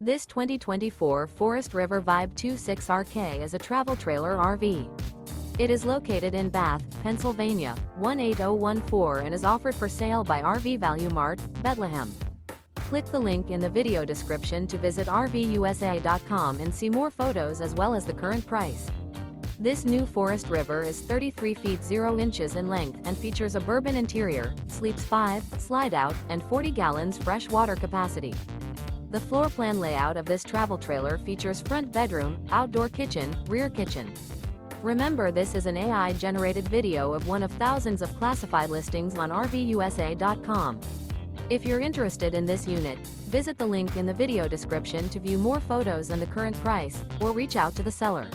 This 2024 Forest River Vibe 26RK is a travel trailer RV. It is located in Bath, Pennsylvania, 18014 and is offered for sale by RV Value Mart, Behtlehem. Click the link in the video description to visit RVUSA.com and see more photos as well as the current price. This new Forest River is 33 feet 0 inches in length and features a Bourbon interior, sleeps 5, Slideout, and 40 gallons fresh water capacity. The floor plan layout of this travel trailer features front bedroom, outdoor kitchen, rear kitchen. Remember, this is an AI-generated video of one of thousands of classified listings on RVUSA.com. If you're interested in this unit, visit the link in the video description to view more photos and the current price, or reach out to the seller.